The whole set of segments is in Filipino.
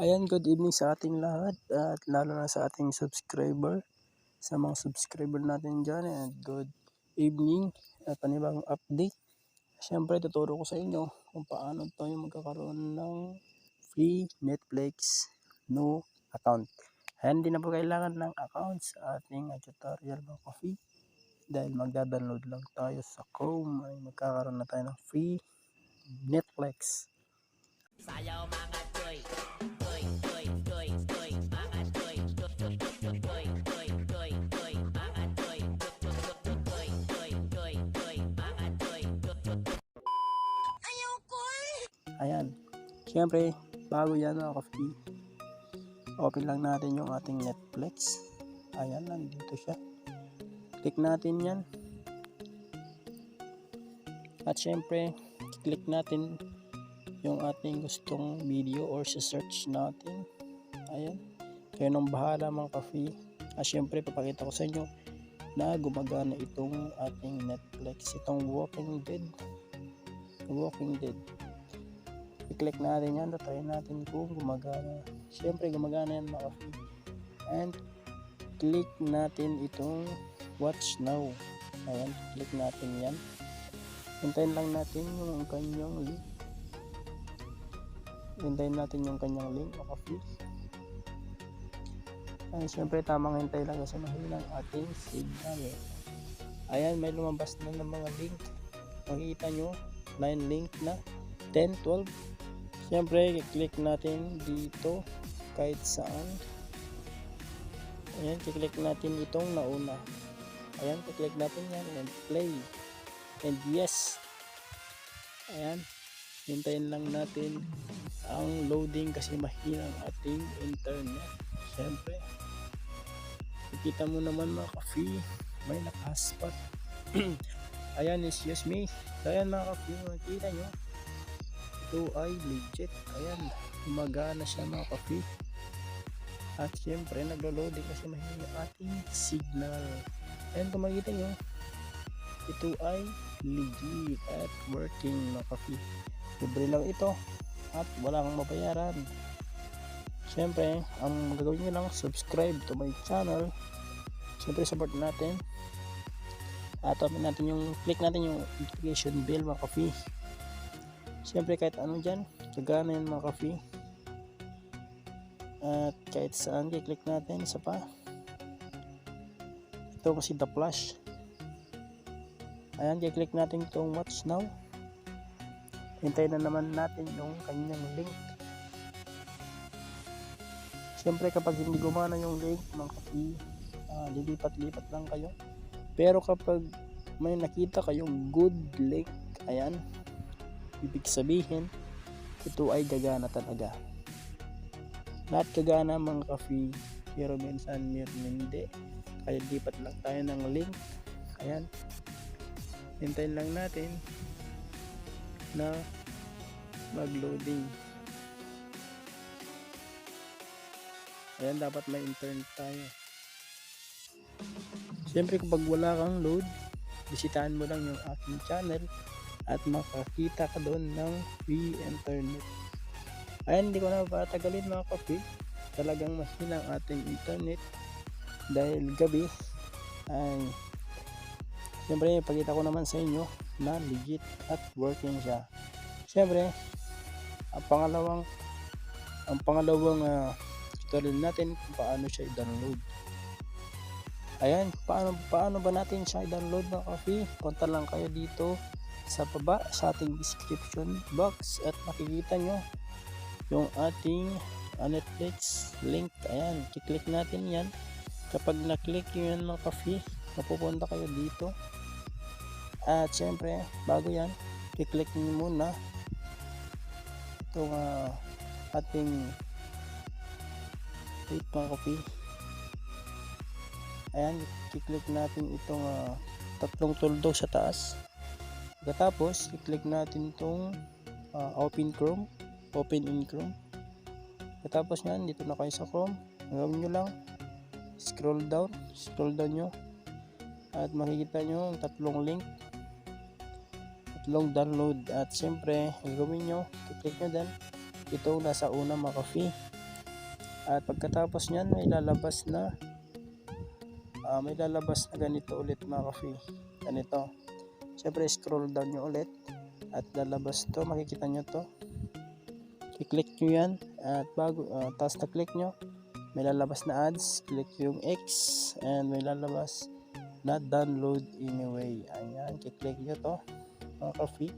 Ayan, good evening sa ating lahat at lalo na sa ating subscriber, sa mga subscriber natin dyan, and good evening at panibagong update. Siyempre, tuturo ko sa inyo kung paano tayo magkakaroon ng free Netflix no account. Ayan, hindi na po kailangan ng account sa ating tutorial mga coffee dahil magda-download lang tayo sa Chrome ay magkakaroon na tayo ng free Netflix. Sayaw mga choy, choy, choy, choy, choy, mga choy, choy, choy, choy, choy, choy, choy, choy, mga choy, choy, choy, choy, choy, choy, mga choy, choy. Ayaw ko Ayan, siyempre bago yan mga coffee, open lang natin yung ating Netflix. Ayan, nandito siya. Click natin yan. At syempre, click natin yung ating gustong video or search natin. Ayan. Kayo nang bahala mga coffee. At syempre, papakita ko sa inyo na gumagana itong ating Netflix. Itong Walking Dead. Walking Dead. I-click natin yan. Try natin kung gumagana. Syempre, gumagana yan mga coffee. And click natin itong Watch Now. Ayan. Click natin yan. Hintayin lang natin yung kanyang link. Hintayin natin yung kanyang link mga coffee. Ay, syempre tamang hintay lang kasi mahilang ating signal. Ayan, may lumabas na ng mga link. Makikita nyo, 9 link na, 10, 12. Syempre, click natin dito kahit saan. Ayan, click natin itong nauna. Ayan, click natin yan and play. And yes. Ayan, hintayin lang natin ang loading kasi mahina ang ating internet. Syempre, nakita mo naman mga coffee, may naka-hotspot. Ayan, excuse me. Ayan mga coffee, makikita nyo, ito ay legit. Ayan, gumagana siya mga coffee. At syempre, naglo-loading kasi mahina ang ating signal. Ayan, kung makikita nyo, ito ay legit at working mga coffee. Libre lang ito at wala kang mabayaran. Siyempre, ang gagawin nyo lang, subscribe to my channel. Siyempre, support natin. At open natin yung, click natin yung notification bell mga coffee. Siyempre, kahit ano dyan, kagana yan mga coffee. At kahit saan, click natin, isa pa. Ito kasi the flash. Ayan, click natin itong watch now. Hintayin na naman natin yung kanyang link. Siyempre, kapag hindi gumana yung link, mga coffee, lilipat-lipat lang kayo. Pero kapag may nakita kayong good link, ayan, ibig sabihin, ito ay gagana talaga. Lahat gagana mga coffee, pero minsan hindi. Kaya lipat lang tayo ng link. Ayan, hintayin lang natin na mag-loading. Ayan, dapat may internet tayo. Siyempre, kapag wala kang load, bisitahan mo lang yung aking channel at makakita ka doon ng free internet. Ayan, hindi ko na patagalin mga coffee. Talagang mahina ang ating internet dahil gabi. Ay, siyempre, ipakita ko naman sa inyo na legit at working siya. Siyempre, ang pangalawang tutorial natin kung paano siya i-download. Ayan, paano ba natin siya i-download mga coffee? Punta lang kayo dito sa baba sa ating description box at makikita nyo yung ating Netflix link. Ayan, kiklik natin yan. Kapag na-click nyo yan mga coffee, mapupunta kayo dito. At syempre, bago yan, kiklik nyo muna itong ating wait mga coffee. Ayan, kiklik natin itong tatlong tuldo sa taas. Pagkatapos, kiklik natin itong open in Chrome. Pagkatapos nyan, dito na kayo sa Chrome. Gawin nyo lang, scroll down nyo at makikita nyo ang tatlong link, tatlong download. At syempre, gawin nyo, kiklik nyo din itong nasa una mga coffee. At pagkatapos nyan, may lalabas na ganito ulit mga ka-free. Ganito. Siyempre, scroll down nyo ulit at lalabas to. Makikita nyo to. I-click nyo yan at tapos na-click nyo, may lalabas na ads. Click yung X and may lalabas na download anyway. Ayan, i-click nyo to mga ka-free.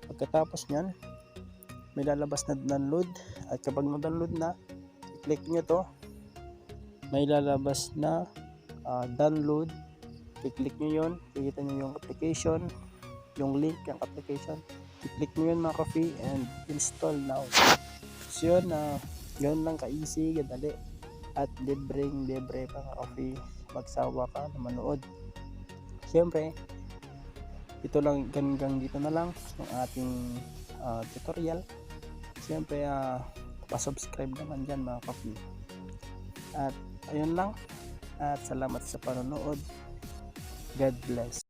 Pagkatapos nyan, may lalabas na download at kapag na-download na, i-click nyo to, may lalabas na download. I-click nyo yun, kikita nyo yung application, yung link ng application. I-click nyo yun mga ka-free and install now. So yun lang ka-easy, kadali at libre pa mga ka-free. Magsawa ka na manood. Siyempre, ito lang, hanggang dito na lang yung ating tutorial. Siyempre, pa-subscribe naman dyan mga ka-free. At ayun lang. At salamat sa panonood. God bless.